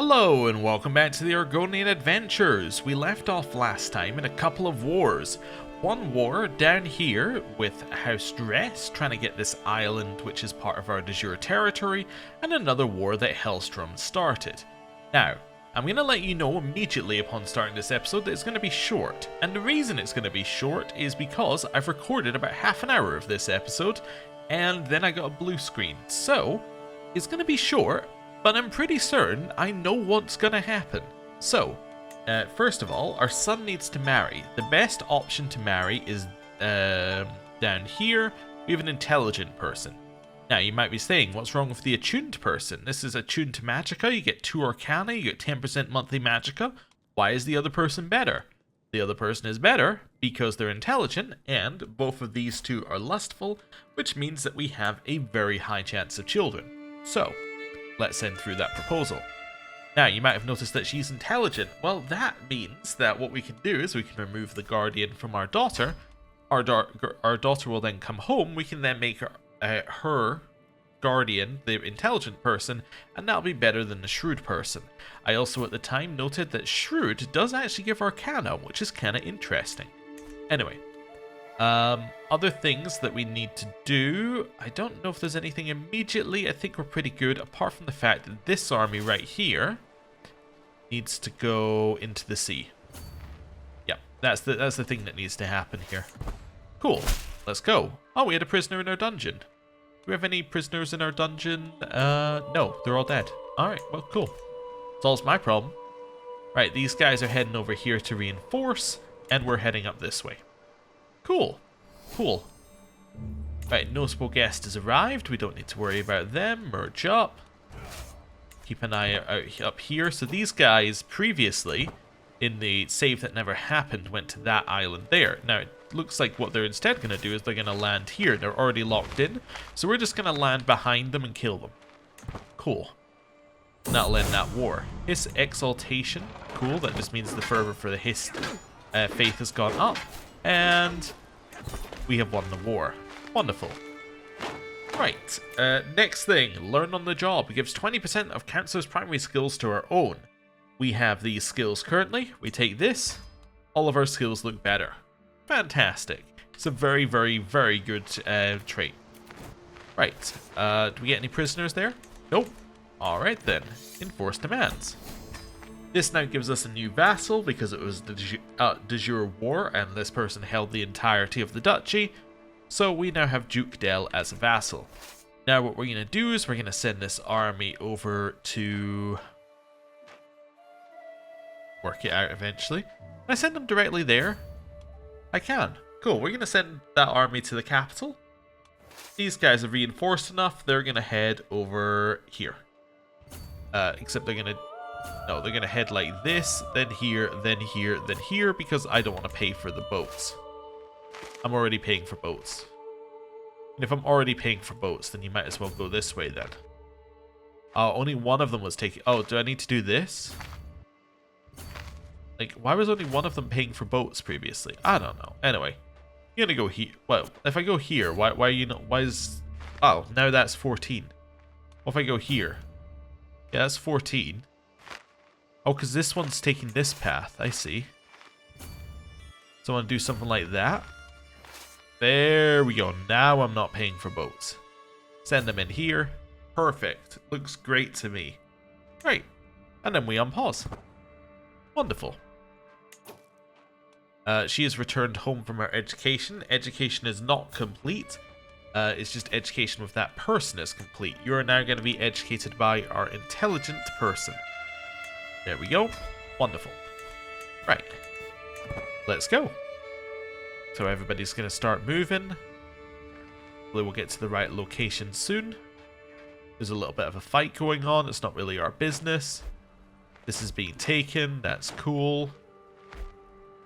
Hello and welcome back to the Argonian adventures. We left off last time in a couple of wars. One war down here with House Dress trying to get this island which is part of our de jure territory, and another war that Hellstrom started. Now, I'm going to let you know immediately upon starting this episode that it's going to be short, and the reason it's going to be short is because I've recorded about half an hour of this episode and then I got a blue screen. So, it's going to be short, but I'm pretty certain I know what's gonna happen. So, first of all, our son needs to marry. The best option to marry is down here. We have an intelligent person. Now, you might be saying, what's wrong with the attuned person? This is attuned to magicka, you get 2 arcana, you get 10% monthly magicka. Why is the other person better? The other person is better because they're intelligent, and both of these two are lustful, which means that we have a very high chance of children. So, let's send through that proposal. Now, you might have noticed that she's intelligent. Well, that means that what we can do is we can remove the guardian from our daughter. Our daughter will then come home. We can then make her guardian the intelligent person, and that'll be better than the shrewd person. I also at the time noted that shrewd does actually give arcana, which is kind of interesting. Anyway, other things that we need to do, I don't know if there's anything immediately. I think we're pretty good, apart from the fact that this army right here needs to go into the sea. Yeah, that's the thing that needs to happen here. Cool, let's go. Oh, we had a prisoner in our dungeon. Do we have any prisoners in our dungeon? No, they're all dead. Alright, well, cool. Solves my problem. Right, these guys are heading over here to reinforce, and we're heading up this way. Cool. Cool. Right, noticeable guest has arrived. We don't need to worry about them. Merge up. Keep an eye out up here. So these guys previously, in the save that never happened, went to that island there. Now, it looks like what they're instead going to do is they're going to land here. They're already locked in. So we're just going to land behind them and kill them. Cool. That'll end that war. His exaltation. Cool. That just means the fervor for the his faith has gone up. And we have won the war. Wonderful. Right, next thing, learn on the job. It gives 20% of counselor's primary skills to our own. We have these skills currently. We take this. All of our skills look better. Fantastic. It's a very, very, very good trait. Right, do we get any prisoners there? Nope. Alright then, enforce demands. This now gives us a new vassal because it was the de jure war and this person held the entirety of the duchy. So we now have Duke Del as a vassal. Now what we're going to do is we're going to send this army over to work it out eventually. Can I send them directly there? I can. Cool, we're going to send that army to the capital. These guys are reinforced enough, they're going to head over here. Except they're going to... No, they're going to head like this, then here, then here, then here, because I don't want to pay for the boats. I'm already paying for boats. And if I'm already paying for boats, then you might as well go this way then. Oh, only one of them was taking... Oh, do I need to do this? Like, why was only one of them paying for boats previously? I don't know. Anyway, you're going to go here. Well, if I go here, why are you not... Why is... Oh, now that's 14. What if I go here? Yeah, that's 14. Oh, because this one's taking this path. I see. So I want to do something like that. There we go. Now I'm not paying for boats. Send them in here. Perfect. Looks great to me. Right. And then we unpause. Wonderful. She has returned home from her education. Education is not complete. It's just education with that person is complete. You are now going to be educated by our intelligent person. There we go. Wonderful. Right. Let's go. So everybody's going to start moving. Hopefully we'll get to the right location soon. There's a little bit of a fight going on. It's not really our business. This is being taken. That's cool.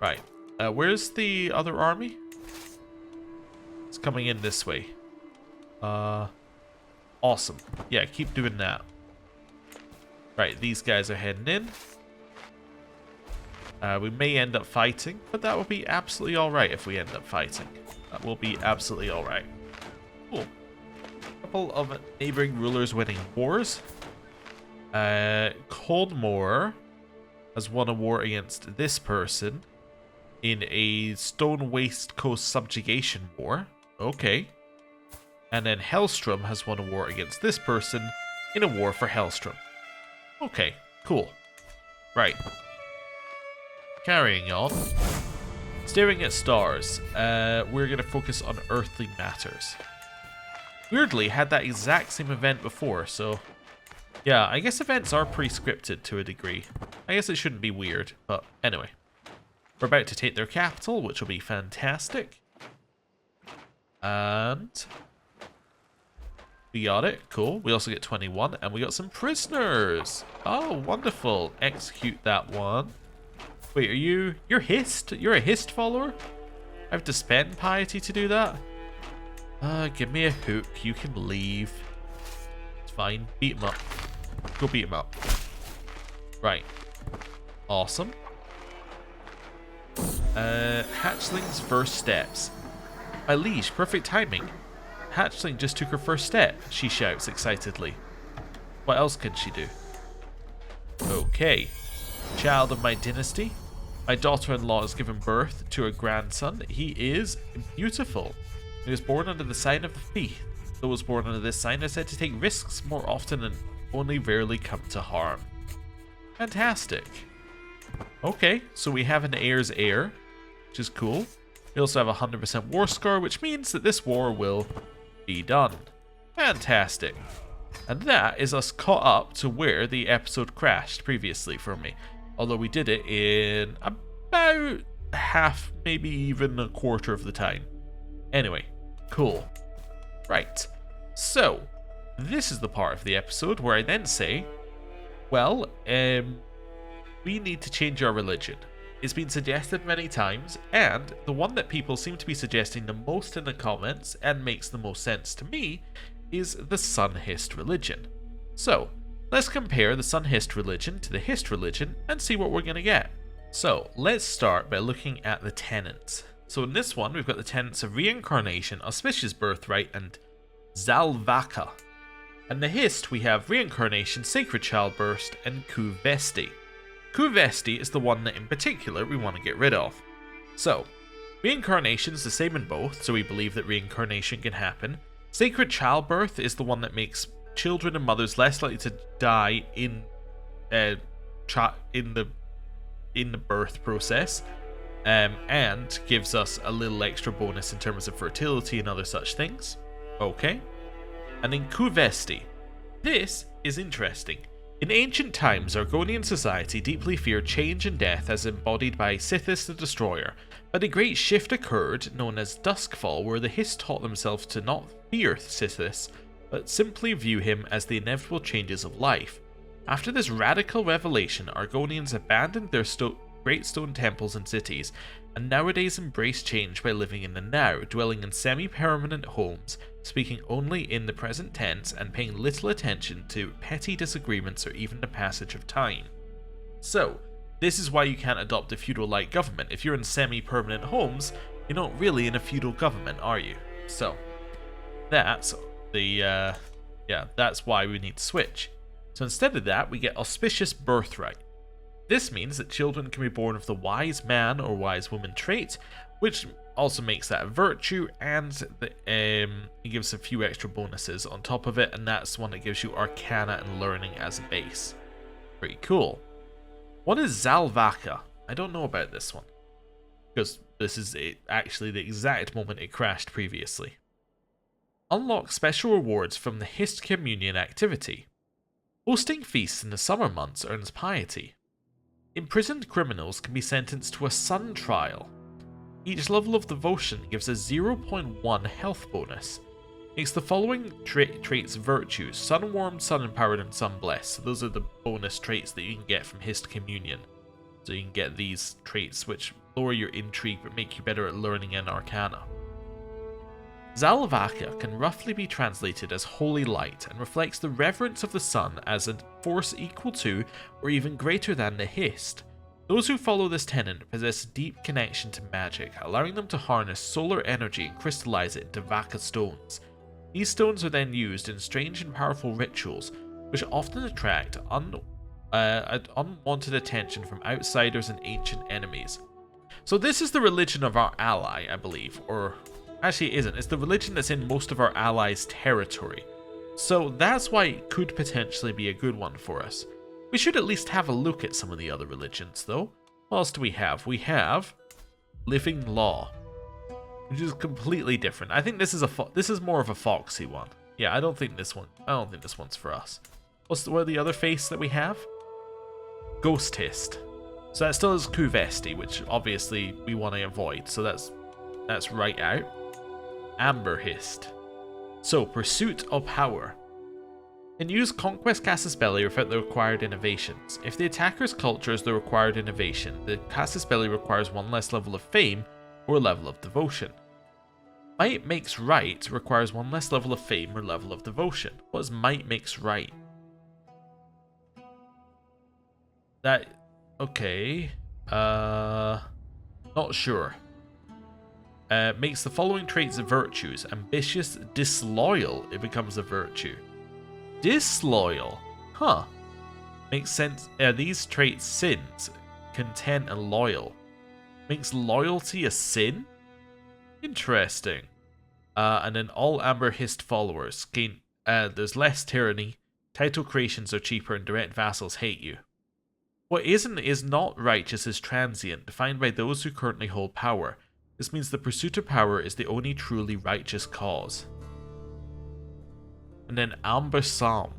Right. Where's the other army? It's coming in this way. Awesome. Yeah, keep doing that. Right, these guys are heading in. We may end up fighting, but that will be absolutely alright if we end up fighting. That will be absolutely alright. Cool. A couple of neighboring rulers winning wars. Coldmore has won a war against this person in a Stone Waste Coast subjugation war. Okay. And then Hellstrom has won a war against this person in a war for Hellstrom. Okay, cool. Right. Carrying on. Staring at stars. We're going to focus on earthly matters. Weirdly, had that exact same event before, so... yeah, I guess events are pre-scripted to a degree. I guess it shouldn't be weird, but anyway. We're about to take their capital, which will be fantastic. And... we got it. Cool. We also get 21, and we got some prisoners. Oh, wonderful. Execute that one. Wait, are you... you're Hist? You're a Hist follower? I have to spend piety to do that? Give me a hook. You can leave. It's fine. Beat him up. Go beat him up. Right. Awesome. Hatchling's first steps. My liege, perfect timing. Hatchling just took her first step, she shouts excitedly. What else can she do? Okay. Child of my dynasty. My daughter-in-law has given birth to a grandson. He is beautiful. He was born under the sign of the thief. Those born under this sign are said to take risks more often and only rarely come to harm. Fantastic. Okay, so we have an heir's heir, which is cool. We also have a 100% war score, which means that this war will be done. Fantastic. And that is us caught up to where the episode crashed previously for me. Although we did it in about half, maybe even a quarter of the time. Anyway, cool. Right. So, this is the part of the episode where I then say, well, we need to change our religion. It's been suggested many times, and the one that people seem to be suggesting the most in the comments, and makes the most sense to me, is the Sun Hist religion. So, let's compare the Sun Hist religion to the Hist religion, and see what we're going to get. So, let's start by looking at the tenets. So in this one, we've got the tenets of reincarnation, auspicious birthright, and Zalvaka. And the Hist, we have reincarnation, sacred childbirth, and Kuvesti. Kuvesti is the one that in particular we want to get rid of. So, reincarnation is the same in both, so we believe that reincarnation can happen. Sacred childbirth is the one that makes children and mothers less likely to die in the birth process, and gives us a little extra bonus in terms of fertility and other such things. Okay. And then Kuvesti. This is interesting. In ancient times, Argonian society deeply feared change and death as embodied by Sithis the Destroyer, but a great shift occurred, known as Duskfall, where the Hist taught themselves to not fear Sithis, but simply view him as the inevitable changes of life. After this radical revelation, Argonians abandoned their great stone temples and cities, and nowadays embrace change by living in the now, dwelling in semi-permanent homes, speaking only in the present tense, and paying little attention to petty disagreements or even the passage of time. So, this is why you can't adopt a feudal-like government. If you're in semi-permanent homes, you're not really in a feudal government, are you? So, that's the, that's why we need to switch. So instead of that, we get auspicious birthright. This means that children can be born with the wise man or wise woman trait, which also makes that a virtue, and it gives a few extra bonuses on top of it, and that's one that gives you arcana and learning as a base. Pretty cool. What is Zalvaka? I don't know about this one, because this is actually the exact moment it crashed previously. Unlock special rewards from the Hist Communion activity. Hosting feasts in the summer months earns piety. Imprisoned criminals can be sentenced to a sun trial. Each level of devotion gives a 0.1 health bonus. Makes the following traits virtues: sun-warmed, sun-empowered, and sun-blessed. So those are the bonus traits that you can get from Hist Communion. So you can get these traits which lower your intrigue but make you better at learning and arcana. Zalvaka can roughly be translated as holy light and reflects the reverence of the sun as a force equal to or even greater than the Hist. Those who follow this tenet possess a deep connection to magic, allowing them to harness solar energy and crystallize it into Vaka stones. These stones are then used in strange and powerful rituals, which often attract unwanted attention from outsiders and ancient enemies. So this is the religion of our ally, I believe, or actually it isn't. It's the religion that's in most of our allies' territory. So that's why it could potentially be a good one for us. We should at least have a look at some of the other religions, though. What else do we have? We have Living Law, which is completely different. I think this is more of a foxy one. Yeah, I don't think this one's for us. What are the other faiths that we have? Ghostist. So that still is Kuvesti, which obviously we want to avoid. So that's right out. Amberhist. So pursuit of power. And use Conquest Casus Belli without the required innovations. If the attacker's culture is the required innovation, the Casus Belli requires one less level of fame or level of devotion. Might Makes Right requires one less level of fame or level of devotion. What is Might Makes Right? Okay. Not sure. Makes the following traits virtues. Ambitious, disloyal, it becomes a virtue. Disloyal? Huh. Makes sense. These traits sins. Content and loyal. Makes loyalty a sin? Interesting. And then all Amberhist followers gain. There's less tyranny. Title creations are cheaper and direct vassals hate you. What is not righteous is transient, defined by those who currently hold power. This means the pursuit of power is the only truly righteous cause. And then Amber Psalm.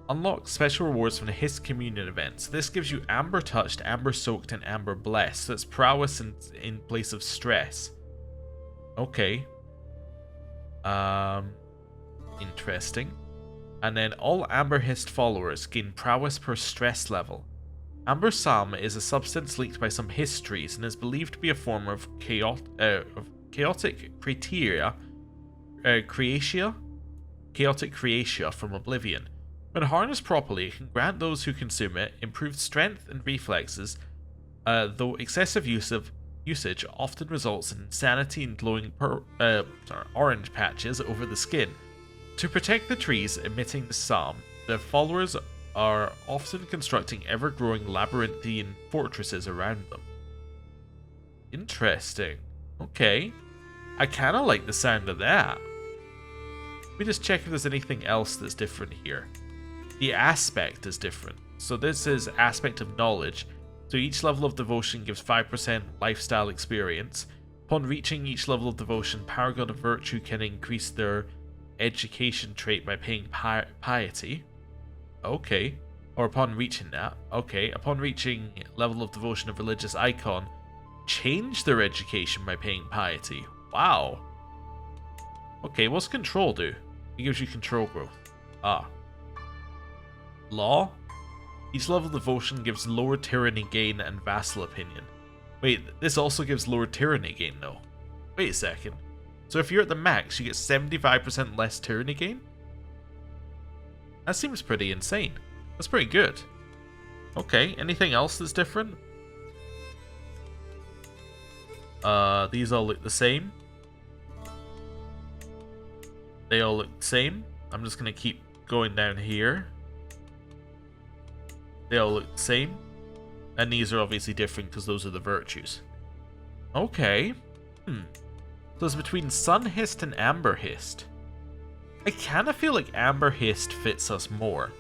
Unlock special rewards from the Hist Communion events. This gives you Amber Touched, Amber Soaked, and Amber Blessed. So it's prowess in place of stress. Okay. Interesting. And then all Amberhist followers gain prowess per stress level. Amber Psalm is a substance leaked by some histories and is believed to be a form of chaotic creatia from Oblivion. When harnessed properly, it can grant those who consume it improved strength and reflexes, though excessive usage often results in insanity and glowing orange patches over the skin. To protect the trees emitting the psalm, the followers are often constructing ever-growing labyrinthine fortresses around them. Interesting. Okay. I kind of like the sound of that. Let me just check if there's anything else that's different here. The aspect is different. So this is aspect of knowledge. So each level of devotion gives 5% lifestyle experience. Upon reaching each level of devotion, Paragon of Virtue can increase their education trait by paying piety. Okay. Or upon reaching that. Okay. Upon reaching level of devotion of religious icon, change their education by paying piety. Wow. Okay, what's control do? It gives you control growth. Law? Each level of devotion gives lower tyranny gain and vassal opinion. Wait, this also gives lower tyranny gain though. Wait a second. So if you're at the max, you get 75% less tyranny gain? That seems pretty insane. That's pretty good. Okay, anything else that's different? These all look the same. They all look the same. I'm just gonna keep going down here. They all look the same. And these are obviously different because those are the virtues. Okay. So it's between Sunhist and Amberhist. I kind of feel like Amberhist fits us more.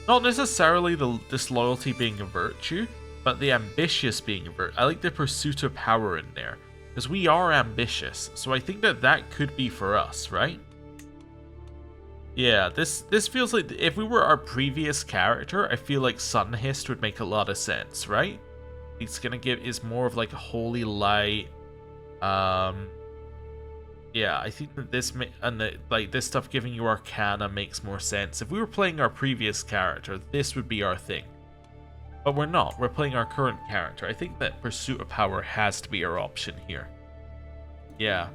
Not necessarily the disloyalty being a virtue, but the ambitious being a virtue. I like the pursuit of power in there. Because we are ambitious, so I think that could be for us, right? Yeah, this feels like if we were our previous character, I feel like Sunhist would make a lot of sense, right? It's gonna is more of like a holy light. Yeah, I think that this this stuff giving you Arcana makes more sense. If we were playing our previous character, this would be our thing. But we're not. We're playing our current character. I think that Pursuit of Power has to be our option here. Yeah.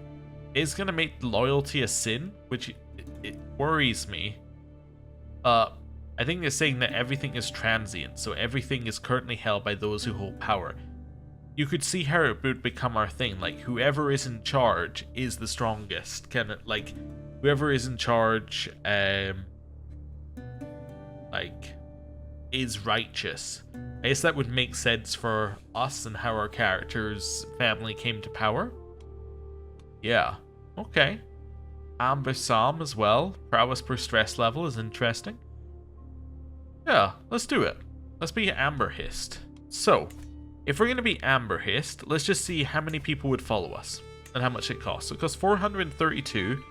It's gonna make loyalty a sin, which it worries me. I think they're saying that everything is transient, so everything is currently held by those who hold power. You could see how it would become our thing, like whoever is in charge is the strongest. Whoever is in charge like, is righteous. I guess that would make sense for us and how our character's family came to power. Yeah, okay. Amber Psalm as well. Prowess per stress level is interesting. Yeah, let's do it. Let's be Amber Hist. So, if we're going to be Amber Hist, let's just see how many people would follow us and how much it costs. So it costs 432.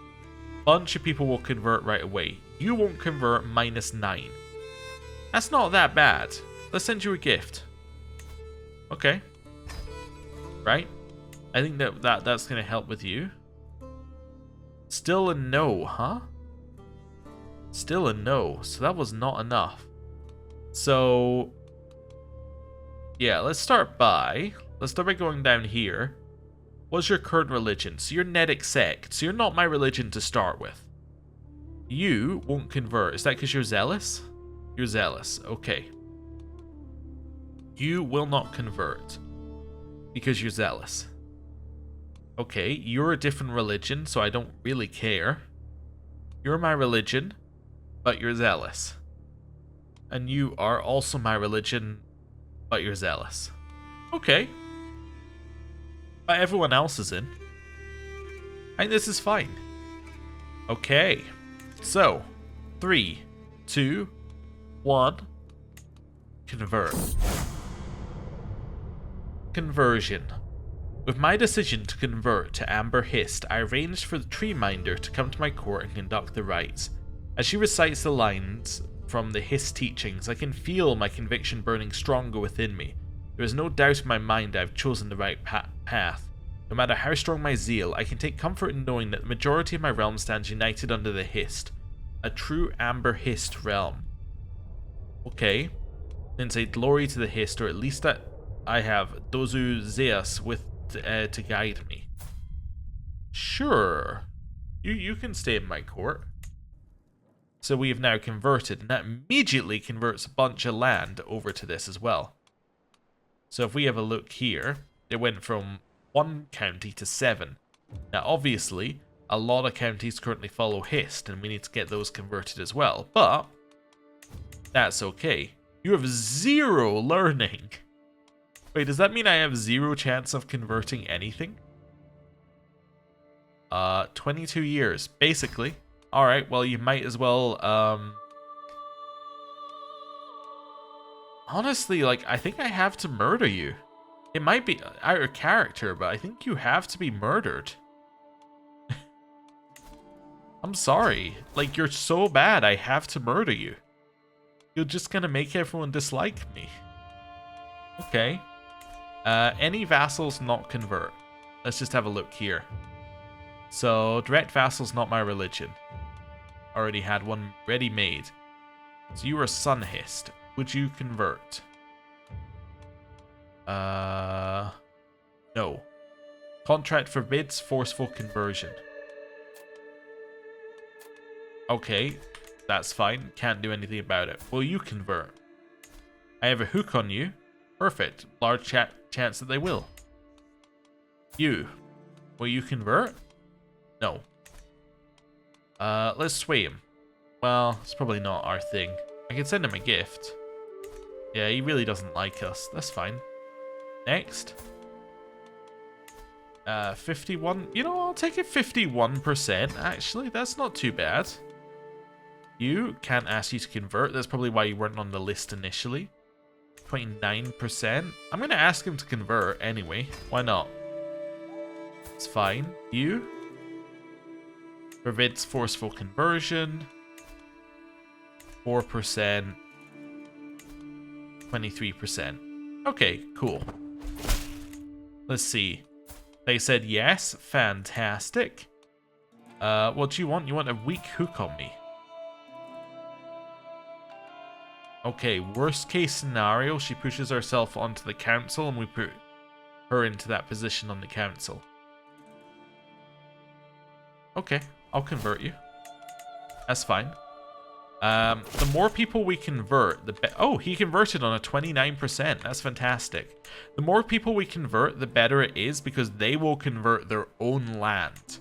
Bunch of people will convert right away. You won't convert, -9. That's not that bad. Let's send you a gift. Okay. Right? I think that's going to help with you. Still a no, huh? Still a no. So that was not enough. So, yeah, let's start by going down here. What's your current religion? So you're Nedic sect. So you're not my religion to start with. You won't convert. Is that because you're zealous? You're zealous. Okay. You will not convert because you're zealous. Okay, you're a different religion, so I don't really care. You're my religion, but you're zealous. And you are also my religion, but you're zealous. Okay. But everyone else is in. I think this is fine. Okay. So, 3, 2, 1. Convert. Conversion. With my decision to convert to Amber Hist, I arranged for the Tree Minder to come to my court and conduct the rites. As she recites the lines from the Hist teachings, I can feel my conviction burning stronger within me. There is no doubt in my mind I have chosen the right path. No matter how strong my zeal, I can take comfort in knowing that the majority of my realm stands united under the Hist. A true Amber Hist realm. Okay. Then say glory to the Hist, or at least that I have Dozu Zeus with to guide me. Sure. You can stay in my court. So we have now converted, and that immediately converts a bunch of land over to this as well. So if we have a look here, it went from 1 county to 7. Now obviously, a lot of counties currently follow Hist, and we need to get those converted as well, but that's okay. You have 0 learning. Wait, does that mean I have 0 chance of converting anything? 22 years, basically. Alright, well, you might as well, honestly, like, I think I have to murder you. It might be out of character, but I think you have to be murdered. I'm sorry. Like, you're so bad, I have to murder you. You're just gonna make everyone dislike me. Okay. Any vassals not convert. Let's just have a look here. So, direct vassals not my religion. Already had one ready-made. So you are Sun Hist. Would you convert? No. Contract forbids forceful conversion. Okay, that's fine. Can't do anything about it. Will you convert? I have a hook on you. Perfect. Large chance that they will. You. Will you convert? No. Let's sway him. Well, it's probably not our thing. I can send him a gift. Yeah, he really doesn't like us. That's fine. Next. 51. You know, I'll take it 51%, actually. That's not too bad. You can't ask you to convert. That's probably why you weren't on the list initially. 29%. I'm going to ask him to convert anyway. Why not? It's fine. You? Forbids forceful conversion. 4%. 23%. Okay, cool. Let's see. They said yes. Fantastic. What do you want? You want a weak hook on me. Okay, worst case scenario, she pushes herself onto the council and we put her into that position on the council. Okay, I'll convert you. That's fine. The more people we convert, the better. Oh, he converted on a 29%. That's fantastic. The more people we convert, the better it is because they will convert their own land,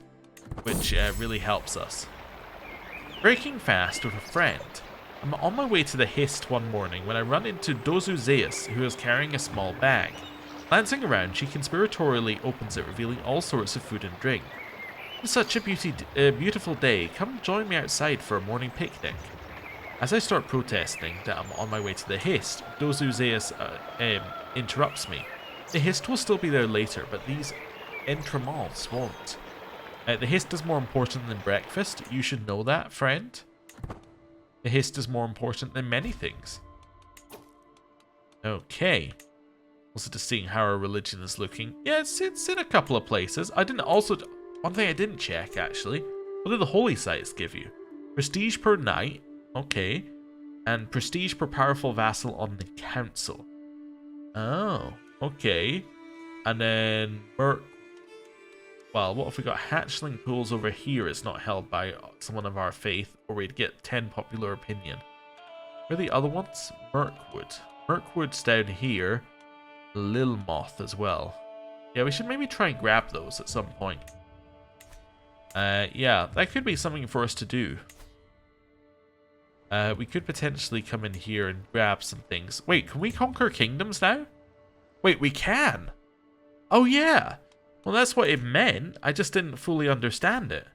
which really helps us. Breaking fast with a friend. I'm on my way to the Hist one morning when I run into Dozu Zeus, who is carrying a small bag. Glancing around, she conspiratorially opens it, revealing all sorts of food and drink. It's such a beautiful day. Come join me outside for a morning picnic. As I start protesting that I'm on my way to the Hist, Dozu Zeus interrupts me. The Hist will still be there later, but these entremets won't. The Hist is more important than breakfast. You should know that, friend. The Hist is more important than many things. Okay. Also just seeing how our religion is looking. Yeah, it's in a couple of places. One thing I didn't check, actually. What do the holy sites give you? Prestige per knight. Okay. And prestige per powerful vassal on the council. Oh, okay. And then well, what if we got hatchling pools over here? It's not held by someone of our faith, or we'd get 10 popular opinion. Where are the other ones? Mirkwood. Mirkwood's down here. Lilmoth as well. Yeah, we should maybe try and grab those at some point. Yeah, that could be something for us to do. We could potentially come in here and grab some things. Wait, can we conquer kingdoms now? Wait, we can! Oh yeah! Well, that's what it meant. I just didn't fully understand it.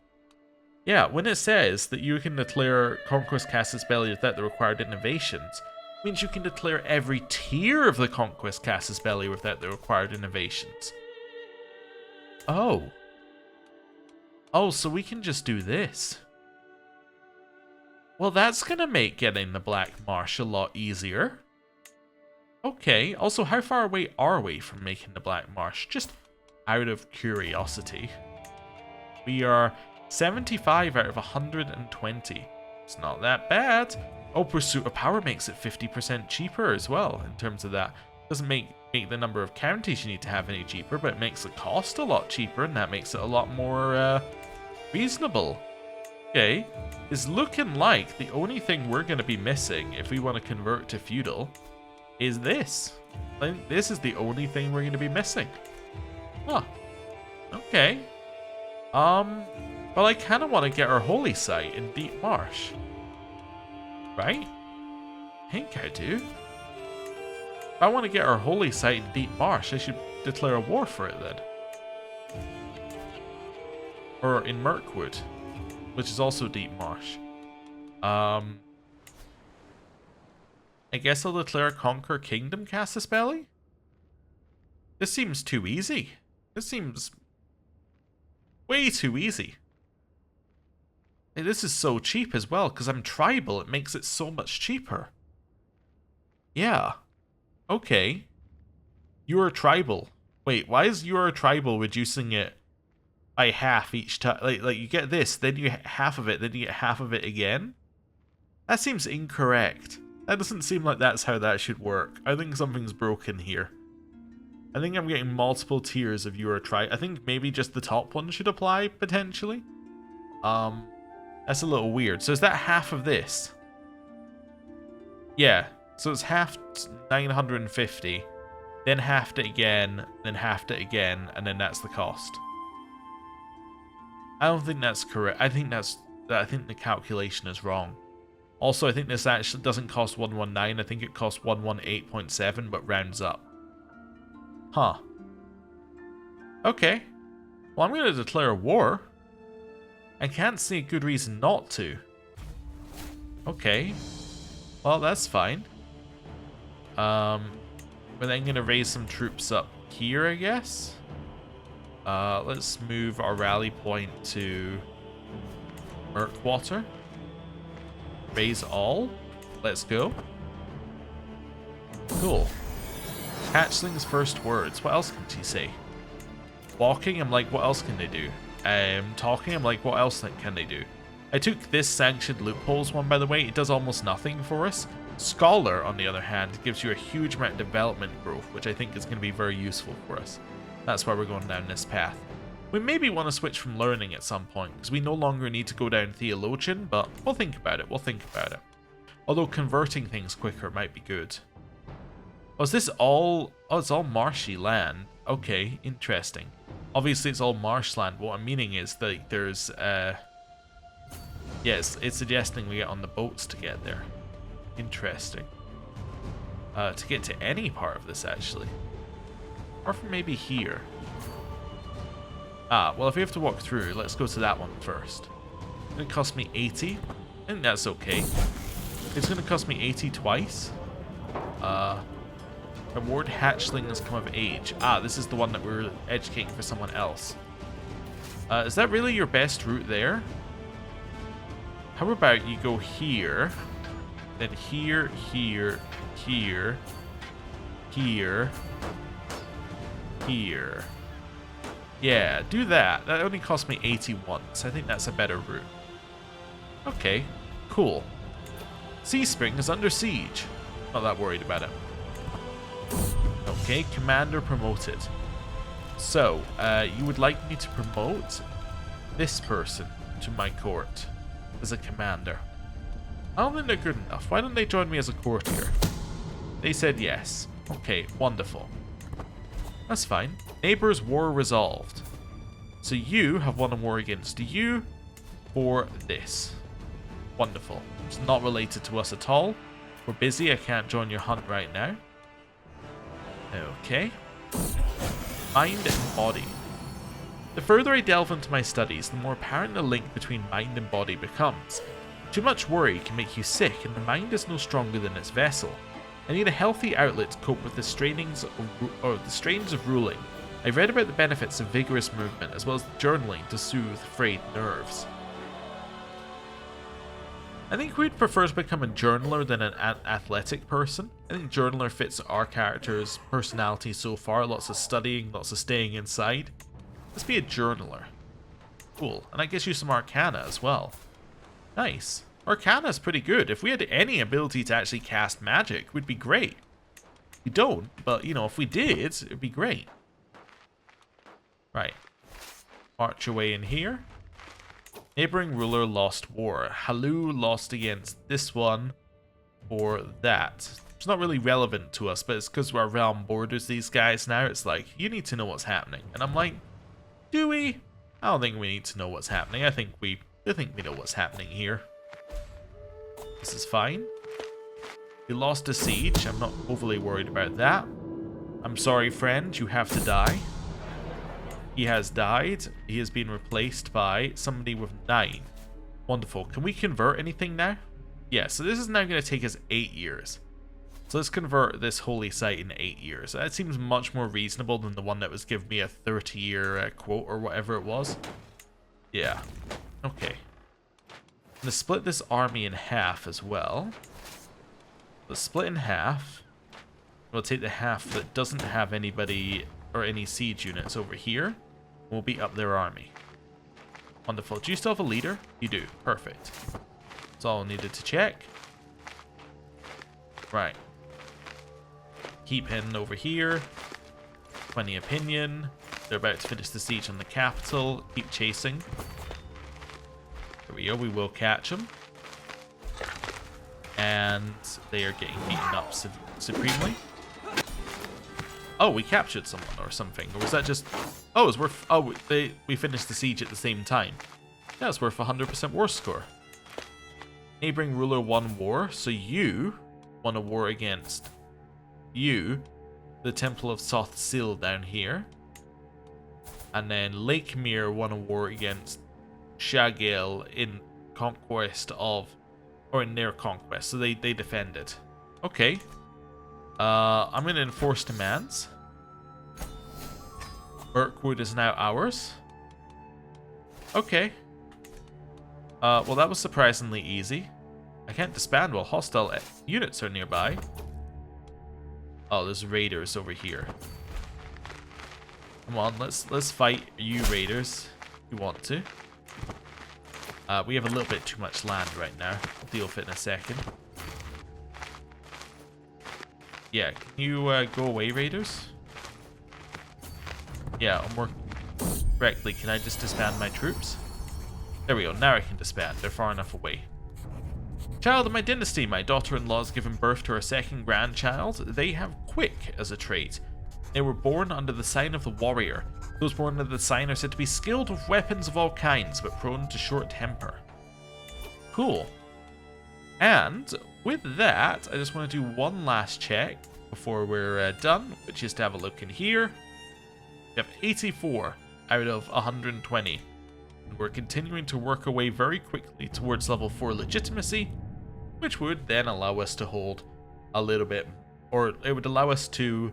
Yeah, when it says that you can declare Conquest Casus Belli without the required innovations, it means you can declare every tier of the Conquest Casus Belli without the required innovations. Oh. Oh, so we can just do this. Well, that's going to make getting the Black Marsh a lot easier. Okay, also, how far away are we from making the Black Marsh? Just out of curiosity. We are 75 out of 120. It's not that bad. Oh, Pursuit of Power makes it 50% cheaper as well in terms of that. Doesn't make the number of counties you need to have any cheaper, but it makes the cost a lot cheaper, and that makes it a lot more reasonable. Okay, it's looking like the only thing we're going to be missing if we want to convert to feudal is this. I think this is the only thing we're going to be missing. Huh. Okay. Well, I kind of want to get our holy site in Deep Marsh. Right? I think I do. If I want to get our holy site in Deep Marsh, I should declare a war for it then. Or in Mirkwood, which is also Deep Marsh. I guess I'll declare Conquer Kingdom Casus Belli? This seems too easy. This seems way too easy. Hey, this is so cheap as well, because I'm tribal. It makes it so much cheaper. Yeah. Okay. You are tribal. Wait, why is you are tribal reducing it by half each time? Like you get this, then you get half of it, then you get half of it again? That seems incorrect. That doesn't seem like that's how that should work. I think something's broken here. I think I'm getting multiple tiers of your tribe. I think maybe just the top one should apply, potentially. That's a little weird. So is that half of this? Yeah. So it's half 950, then halved it again, then halved it again, and then that's the cost. I don't think that's correct. I think the calculation is wrong. Also, I think this actually doesn't cost 119. I think it costs 118.7, but rounds up. Huh. Okay. Well, I'm going to declare a war. I can't see a good reason not to. Okay. Well, that's fine. We're then going to raise some troops up here, I guess. Let's move our rally point to Mirkwater. Raise all. Let's go. Cool. Hatchling's first words. What else can she say? Walking, I'm like, what else can they do? Talking, I'm like, what else can they do? I took this sanctioned loopholes one, by the way. It does almost nothing for us. Scholar, on the other hand, gives you a huge amount of development growth, which I think is going to be very useful for us. That's why we're going down this path. We maybe want to switch from learning at some point, because we no longer need to go down theologian, but we'll think about it. We'll think about it. Although converting things quicker might be good. Oh, is this all... Oh, it's all marshy land. Okay, interesting. Obviously, it's all marshland. What I'm meaning is that there's... Yes, it's suggesting we get on the boats to get there. Interesting. To get to any part of this, actually. Or from maybe here. Ah, well, if we have to walk through, let's go to that one first. It's going to cost me 80. I think that's okay. It's going to cost me 80 twice. Reward hatchlings come of age. Ah, this is the one that we're educating for someone else. Is that really your best route there? How about you go here, then here, here, here, here, here. Yeah, do that. That only cost me 81, so I think that's a better route. Okay, cool. Seaspring is under siege. Not that worried about it. Okay, commander promoted. So, you would like me to promote this person to my court as a commander. I don't think they're good enough. Why don't they join me as a courtier? They said yes. Okay, wonderful. That's fine. Neighbors war resolved. So you have won a war against you for this. Wonderful. It's not related to us at all. We're busy. I can't join your hunt right now. Okay. Mind and body. The further I delve into my studies, the more apparent the link between mind and body becomes. Too much worry can make you sick, and the mind is no stronger than its vessel. I need a healthy outlet to cope with the strains of ruling. I've read about the benefits of vigorous movement, as well as journaling to soothe frayed nerves. I think we'd prefer to become a journaler than an athletic person. I think journaler fits our character's personality so far. Lots of studying, lots of staying inside. Let's be a journaler. Cool. And I guess use some arcana as well. Nice. Arcana's pretty good. If we had any ability to actually cast magic, we'd be great. We don't, but, you know, if we did, it'd be great. Right. March away in here. Neighboring ruler lost war. Halu lost against this one for that. It's not really relevant to us, but it's because our realm borders these guys now. It's like, you need to know what's happening. And I'm like, do we? I don't think we need to know what's happening. I think we know what's happening here. This is fine. We lost a siege. I'm not overly worried about that. I'm sorry, friend. You have to die. He has died. He has been replaced by somebody with 9. Wonderful. Can we convert anything now? Yeah, so this is now going to take us 8 years. So let's convert this holy site in 8 years. That seems much more reasonable than the one that was giving me a 30-year quote or whatever it was. Yeah. Okay. I'm going to split this army in half as well. Let's split in half. We'll take the half that doesn't have anybody or any siege units over here. We'll beat up their army. Wonderful. Do you still have a leader? You do. Perfect. That's all I needed to check. Right. Keep heading over here. 20 opinion. They're about to finish the siege on the capital. Keep chasing. There we go. We will catch them. And they are getting beaten up supremely. Oh, we captured someone or something. Or was that just... Oh, it's worth... Oh, we finished the siege at the same time. Yeah, it's worth 100% war score. Neighboring ruler won war. So you won a war against you. The Temple of Soth Sil down here. And then Lake Mere won a war against Shagil in conquest of... Or in their conquest. So they defended. Okay. I'm going to enforce demands. Mirkwood is now ours. Okay. Well, that was surprisingly easy. I can't disband while hostile units are nearby. Oh, there's raiders over here. Come on, let's fight you raiders. If you want to. We have a little bit too much land right now. I'll deal with it in a second. Yeah, can you go away, raiders? Yeah, I'm working correctly. Can I just disband my troops? There we go. Now I can disband. They're far enough away. Child of my dynasty, my daughter-in-law has given birth to her second grandchild. They have quick as a trait. They were born under the sign of the warrior. Those born under the sign are said to be skilled with weapons of all kinds, but prone to short temper. Cool. And with that, I just want to do one last check before we're done, which is to have a look in here. We have 84 out of 120. And we're continuing to work our way very quickly towards level 4 legitimacy, which would then allow us to hold a little bit, or it would allow us to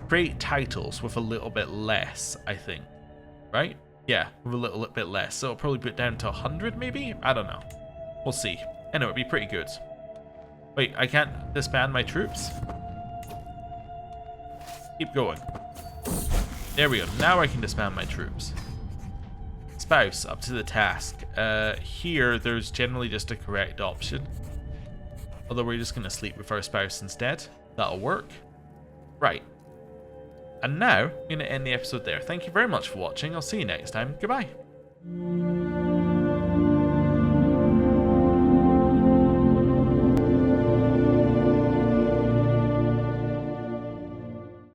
create titles with a little bit less, I think. Right? Yeah, with a little bit less. So it'll probably put down to 100 maybe? I don't know. We'll see. Anyway, it'll be pretty good. Wait, I can't disband my troops? Keep going. There we go. Now I can disband my troops. Spouse, up to the task. Here, there's generally just a correct option. Although we're just going to sleep with our spouse instead. That'll work. Right. And now, I'm going to end the episode there. Thank you very much for watching. I'll see you next time. Goodbye.